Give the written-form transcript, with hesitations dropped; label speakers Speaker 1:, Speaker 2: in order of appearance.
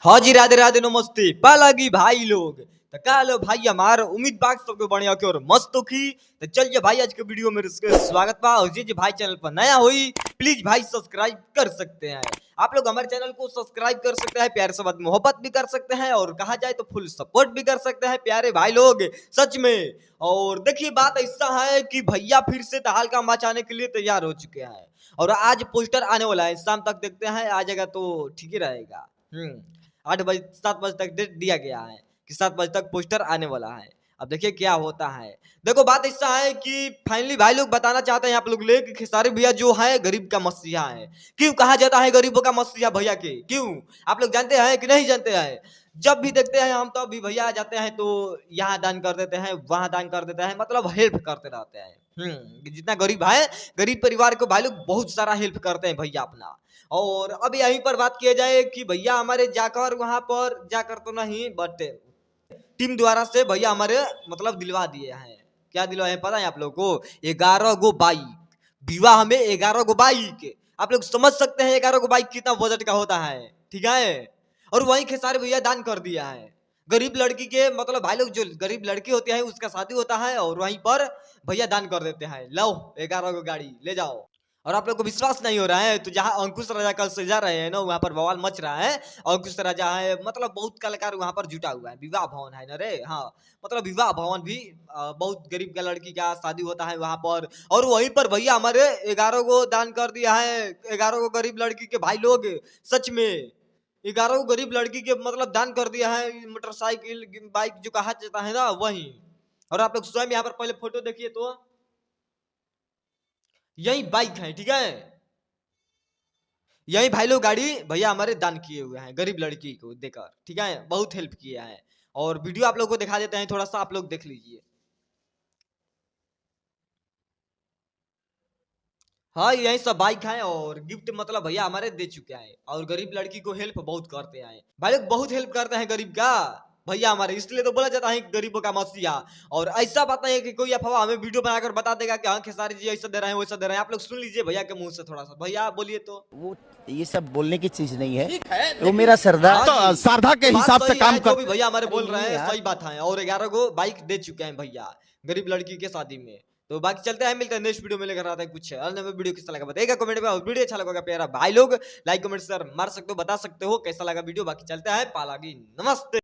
Speaker 1: हाँ जी, राधे राधे नमस्ते पालागी भाई लोग। तो का लो भाई हमार उम्मीद बाग सबके बढ़िया के और मस्त की। तो चलिए भाई आज के वीडियो में इसके स्वागत बा और जी भाई चैनल पर नया हुई प्लीज भाई सब्सक्राइब कर सकते हैं। आप लोग हमारे चैनल को सब्सक्राइब कर सकते हैं, प्यार से बात मोहब्बत भी कर सकते हैं और कहा जाए तो फुल सपोर्ट भी कर सकते हैं प्यारे भाई लोग सच में। और देखिए बात ऐसा है कि भैया फिर से तहलका मचाने के लिए तैयार हो चुके हैं और आज पोस्टर आने वाला है, शाम तक देखते हैं आ जाएगा तो ठीक ही रहेगा। 8 बजे 7 बजे तक डेट दिया गया है कि 7 बजे तक पोस्टर आने वाला है। अब देखिए क्या होता है। देखो बात ऐसा है कि फाइनली भाई लोग बताना चाहते हैं आप लोग ले कि खेसारी भैया जो है गरीब का मसीहा है। क्यों कहा जाता है गरीबों का मसीहा भैया के? क्यों आप लोग जानते हैं कि नहीं जानते हैं? जब भी देखते हैं हम तो भी भैया आ जाते हैं तो यहाँ दान कर देते हैं, वहां दान कर देते हैं, मतलब हेल्प करते रहते हैं। जितना गरीब है, गरीब परिवार को भाई लोग बहुत सारा हेल्प करते हैं भैया अपना। और अब यहीं पर बात किया जाए कि भैया हमारे जाकर वहां पर जाकर तो नहीं बट टीम द्वारा से भैया हमारे मतलब दिलवा दिए हैं। क्या दिलवाए हैं पता है आप लोगों को? 11 गो बाइक, विवाह में 11 गो बाइक। आप लोग समझ सकते हैं 11 गो बाइक कितना बजट का होता है, ठीक है। और वहीं खेसारी भैया दान कर दिया है गरीब लड़की के, मतलब भाई लोग जो गरीब लड़की होती है उसका शादी होता है और वहीं पर भैया दान कर देते हैं, लो 11 गो गाड़ी ले जाओ। और आप लोग को विश्वास नहीं हो रहा है तो जहाँ अंकुश राजा कल से जा रहे हैं ना वहाँ पर बवाल मच रहा है। अंकुश राजा है, मतलब बहुत कलाकार वहाँ पर जुटा हुआ है, विवाह भवन है ना रे, हाँ मतलब विवाह भवन भी बहुत गरीब का लड़की का शादी होता है वहाँ पर। और वहीं पर भैया हमारे 11 गो दान कर दिया है, 11 गो गरीब लड़की के भाई लोग सच में। 11 गो गरीब लड़की के मतलब दान कर दिया है, मोटरसाइकिल बाइक जो कहा जाता है ना वही। और आप लोग स्वयं यहाँ पर पहले फोटो देखिए तो यही बाइक है, ठीक है। यही भाई लोग गाड़ी भैया हमारे दान किए हुए हैं गरीब लड़की को देकर, ठीक है, बहुत हेल्प किया है। और वीडियो आप लोग को दिखा देते हैं, थोड़ा सा आप लोग देख लीजिए। हाँ यही सब बाइक है और गिफ्ट मतलब भैया हमारे दे चुके हैं और गरीब लड़की को हेल्प बहुत करते हैं भाई लोग, बहुत हेल्प करते हैं गरीब का भैया हमारे, इसलिए तो बोला जाता है गरीबों का मसीहा। और ऐसा बात नहीं है कि कोई अफवाह हमें वीडियो बनाकर बता देगा कि हाँ खेसारी जी ऐसा दे रहे हैं वैसा दे रहे हैं। आप लोग सुन लीजिए भैया के मुंह से थोड़ा सा, भैया बोलिए तो।
Speaker 2: वो ये सब बोलने की चीज नहीं है, वो मेरा सरदार
Speaker 1: हाँ
Speaker 2: तो
Speaker 1: जी,
Speaker 2: सारधा के
Speaker 1: बात
Speaker 2: हिसाब से
Speaker 1: सही
Speaker 2: काम
Speaker 1: है,
Speaker 2: कर।
Speaker 1: जो भी भैया हमारे बोल
Speaker 2: अरे
Speaker 1: रहे
Speaker 2: नहीं
Speaker 1: हैं
Speaker 2: यार,
Speaker 1: सही बात है। और 11 को बाइक दे चुके हैं भैया गरीब लड़की के शादी में। तो बाकी चलते हैं, मिलते हैं नेक्स्ट वीडियो में लेकर आता है कुछ अन्य वीडियो। कैसा लगा बताइएगा कमेंट में, और वीडियो अच्छा लगा प्यारा भाई लोग लाइक कमेंट शेयर मार सकते हो, बता सकते हो कैसा लगा वीडियो। बाकी चलते हैं पालागी, नमस्ते।